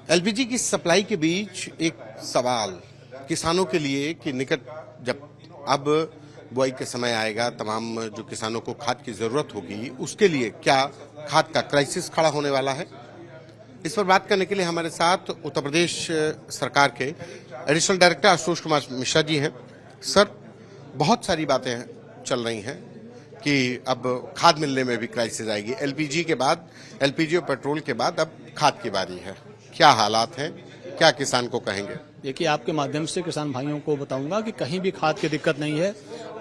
LPG की supply के बीच एक सवाल किसानों के लिए कि निकट जब अब बुआई के समय आएगा, तमाम जो किसानों को खाद की जरूरत होगी, उसके लिए क्या खाद का क्राइसिस खड़ा होने वाला है? इस पर बात करने के लिए हमारे साथ उत्तर प्रदेश सरकार के एडिशनल डायरेक्टर आशुतोष कुमार मिश्रा जी हैं। सर, बहुत सारी बातें चल रही हैं कि अब खाद मिलने में भी क्राइसिस आएगी। एलपीजी के बाद, एलपीजी और पेट्रोल के बाद अब खाद की बारी है। क्या हालात हैं, क्या किसान को कहेंगे? देखिए, आपके माध्यम से किसान भाइयों को बताऊंगा कि कहीं भी खाद की दिक्कत नहीं है।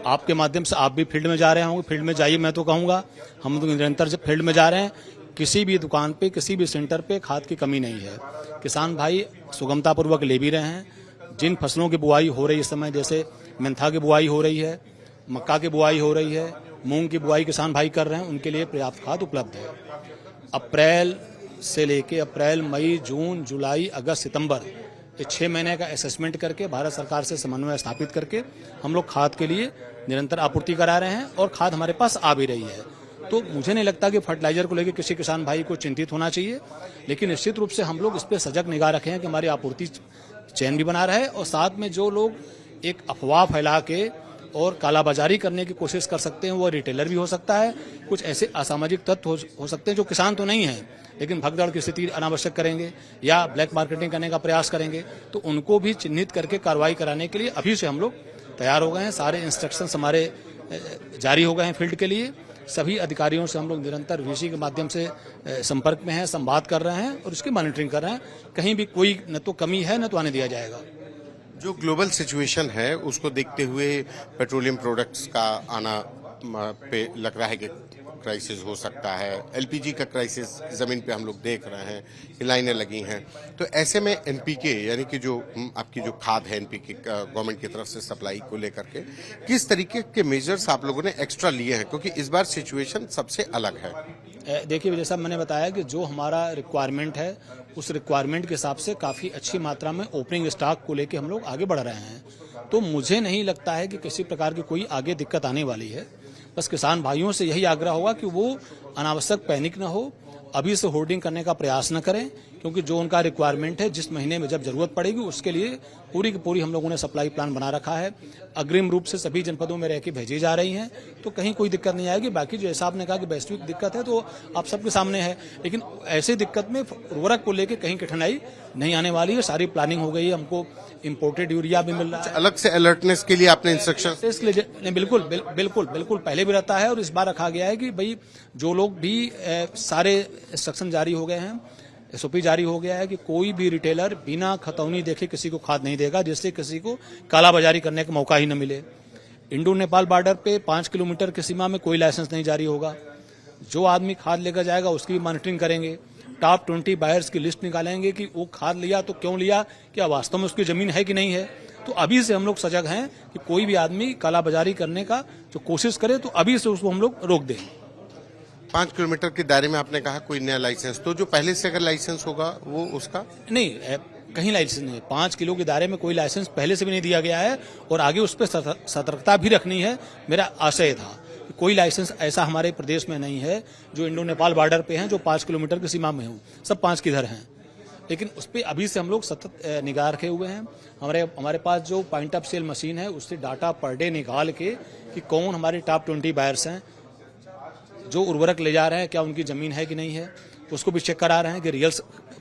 आपके माध्यम से आप भी फील्ड में जा रहे होंगे, फील्ड में जाइए, मैं तो कहूंगा। हम तो निरंतर जब फील्ड में जा रहे हैं, किसी भी दुकान पे, किसी भी सेंटर पे खाद की कमी नहीं है। किसान भाई सुगमता पूर्वक ले भी रहे हैं। जिन फसलों की बुआई हो रही है इस समय, जैसे मेंथा की बुआई हो रही है, मक्का की बुआई हो रही है, मूंग की बुआई किसान भाई कर रहे हैं, उनके लिए पर्याप्त खाद उपलब्ध है। अप्रैल से लेके अप्रैल, मई, जून, जुलाई, अगस्त, सितंबर, ये 6 महीने का असेसमेंट करके भारत सरकार से समन्वय स्थापित करके हम लोग खाद के लिए निरंतर आपूर्ति करा रहे हैं और खाद हमारे पास आ भी रही है। तो मुझे नहीं लगता कि फर्टिलाइजर को लेकर किसी किसान भाई को चिंतित होना चाहिए, लेकिन निश्चित रूप से हम लोग इस पर सजग निगाह रखे हैं कि हमारी आपूर्ति चैन भी बना रहे और साथ में जो लोग एक अफवाह फैला के और कालाबाजारी करने की कोशिश कर सकते हैं, वो रिटेलर भी हो सकता है, कुछ ऐसे असामाजिक तत्व हो सकते हैं जो किसान तो नहीं है लेकिन भगदड़ की स्थिति अनावश्यक करेंगे या ब्लैक मार्केटिंग करने का प्रयास करेंगे, तो उनको भी चिन्हित करके कार्रवाई कराने के लिए अभी से हम लोग तैयार हो गए हैं। सारे इंस्ट्रक्शंस हमारे जारी हो गए हैं फील्ड के लिए। सभी अधिकारियों से हम लोग निरंतर वीसी के माध्यम से संपर्क में हैं, संवाद कर रहे हैं और इसकी मॉनिटरिंग कर रहे हैं। कहीं भी कोई न तो कमी है न तो आने दिया जाएगा। जो ग्लोबल सिचुएशन है उसको देखते हुए पेट्रोलियम प्रोडक्ट्स का आना पे लग रहा है कि क्राइसिस हो सकता है। एलपीजी का क्राइसिस जमीन पे हम लोग देख रहे हैं कि लाइनें लगी हैं। तो ऐसे में एनपीके यानी कि जो आपकी जो खाद है एनपीके गवर्नमेंट की तरफ से सप्लाई को लेकर के किस तरीके के मेजर्स आप लोगों ने एक्स्ट्रा लिए हैं, क्योंकि इस बार सिचुएशन सबसे अलग है? देखिए, जैसा मैंने बताया कि जो हमारा रिक्वायरमेंट है उस रिक्वायरमेंट के हिसाब से काफ़ी अच्छी मात्रा में ओपनिंग स्टॉक को लेके हम लोग आगे बढ़ रहे हैं। तो मुझे नहीं लगता है कि किसी प्रकार की कोई आगे दिक्कत आने वाली है। बस किसान भाइयों से यही आग्रह होगा कि वो अनावश्यक पैनिक न हो, अभी से होर्डिंग करने का प्रयास न करें, क्योंकि जो उनका रिक्वायरमेंट है जिस महीने में जब जरूरत पड़ेगी उसके लिए पूरी की पूरी हम लोगों ने सप्लाई प्लान बना रखा है। अग्रिम रूप से सभी जनपदों में रह के भेजी जा रही हैं, तो कहीं कोई दिक्कत नहीं आएगी। बाकी जो ऐसा आपने कहा कि वैश्विक दिक्कत है तो आप सबके सामने है, लेकिन ऐसी दिक्कत में उर्वरक को लेकर कहीं कठिनाई नहीं आने वाली है। सारी प्लानिंग हो गई है, हमको इम्पोर्टेड यूरिया भी मिल रहा है। अलग से अलर्टनेस के लिए आपने इंस्ट्रक्शन? बिल्कुल पहले भी रहता है और इस बार रखा गया है कि भाई जो लोग भी सारे इंस्ट्रक्शन जारी हो गए हैं, एसओपी जारी हो गया है कि कोई भी रिटेलर बिना खतौनी देखे किसी को खाद नहीं देगा, जिससे किसी को कालाबाजारी करने का मौका ही न मिले। इंडो नेपाल बॉर्डर पे 5 किलोमीटर की सीमा में कोई लाइसेंस नहीं जारी होगा। जो आदमी खाद लेकर जाएगा उसकी भी मॉनिटरिंग करेंगे। टॉप 20 बायर्स की लिस्ट निकालेंगे कि वो खाद लिया तो क्यों लिया, क्या वास्तव में उसकी जमीन है कि नहीं है। तो अभी से हम लोग सजग हैं कि कोई भी आदमी कालाबाजारी करने का जो कोशिश करे तो अभी से उसको हम लोग रोक दें। 5 किलोमीटर के दायरे में आपने कहा कोई नया लाइसेंस, तो जो पहले से अगर लाइसेंस होगा वो उसका नहीं, कहीं लाइसेंस नहीं। 5 किलो के दायरे में कोई लाइसेंस पहले से भी नहीं दिया गया है और आगे उस पर सतर्कता भी रखनी है। मेरा आशय था कि कोई लाइसेंस ऐसा हमारे प्रदेश में नहीं है जो इंडो नेपाल बॉर्डर पे हैं, जो 5 किलोमीटर की सीमा में हो, सब 5 किधर हैं। लेकिन उस पर अभी से हम लोग सतत निगाह रखे हुए हैं। हमारे पास जो पॉइंट ऑफ सेल मशीन है उससे डाटा पर डे निकाल के कि कौन हमारे टॉप 20 बायर्स हैं जो उर्वरक ले जा रहे हैं, क्या उनकी जमीन है कि नहीं है, उसको भी चेक करा रहे हैं कि रियल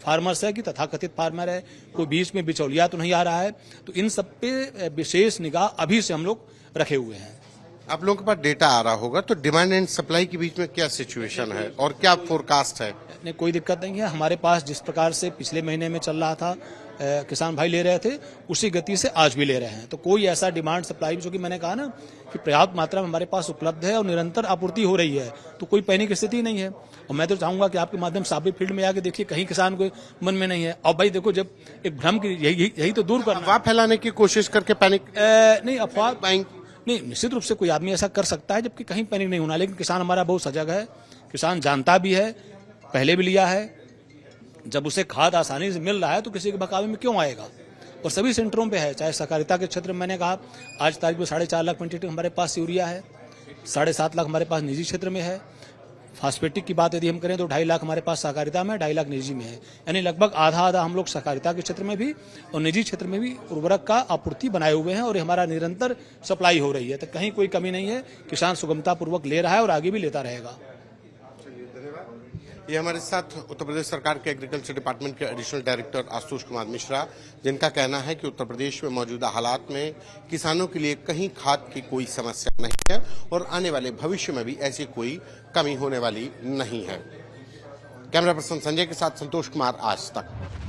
फार्मर्स है कि तथाकथित फार्मर है, कोई बीच में बिचौलिया तो नहीं आ रहा है। तो इन सब पे विशेष निगाह अभी से हम लोग रखे हुए हैं। आप लोगों के पास डेटा आ रहा होगा, तो डिमांड एंड सप्लाई के बीच में क्या सिचुएशन है और क्या फोरकास्ट है? नहीं, कोई दिक्कत नहीं है। हमारे पास जिस प्रकार से पिछले महीने में चल रहा था, किसान भाई ले रहे थे, उसी गति से आज भी ले रहे हैं। तो कोई ऐसा डिमांड सप्लाई, जो कि मैंने कहा ना कि पर्याप्त मात्रा में हमारे पास उपलब्ध है और निरंतर आपूर्ति हो रही है, तो कोई पैनिक स्थिति नहीं है। और मैं तो चाहूंगा कि आपके माध्यम से आप भी फील्ड में आके देखिए, कहीं किसान को मन में नहीं है। और भाई देखो, जब एक भ्रम की यही तो दूर करना, अफवाह फैलाने की कोशिश करके पैनिक नहीं, अफवाह नहीं, निश्चित रूप से कोई आदमी ऐसा कर सकता है, जबकि कहीं पैनिक नहीं होना। लेकिन किसान हमारा बहुत सजग है, किसान जानता भी है, पहले भी लिया है। जब उसे खाद आसानी से मिल रहा है तो किसी के बकावे में क्यों आएगा। और सभी सेंटरों पे है, चाहे सहकारिता के क्षेत्र में, मैंने कहा आज तारीख में 4.5 लाख क्वांटिटी हमारे पास यूरिया है, 7.5 लाख हमारे पास निजी क्षेत्र में है। फास्फेटिक की बात यदि हम करें तो 2.5 लाख हमारे पास सहकारिता में, 2.5 लाख निजी में है। यानी लगभग आधा आधा हम लोग सहकारिता के क्षेत्र में भी और निजी क्षेत्र में भी उर्वरक का आपूर्ति बनाए हुए हैं और हमारा निरंतर सप्लाई हो रही है। तो कहीं कोई कमी नहीं है, किसान सुगमता पूर्वक ले रहा है और आगे भी लेता रहेगा। ये हमारे साथ उत्तर प्रदेश सरकार के एग्रीकल्चर डिपार्टमेंट के एडिशनल डायरेक्टर आशुतोष कुमार मिश्रा, जिनका कहना है कि उत्तर प्रदेश में मौजूदा हालात में किसानों के लिए कहीं खाद की कोई समस्या नहीं है और आने वाले भविष्य में भी ऐसी कोई कमी होने वाली नहीं है। कैमरा पर्सन संजय के साथ संतोष कुमार, आज तक।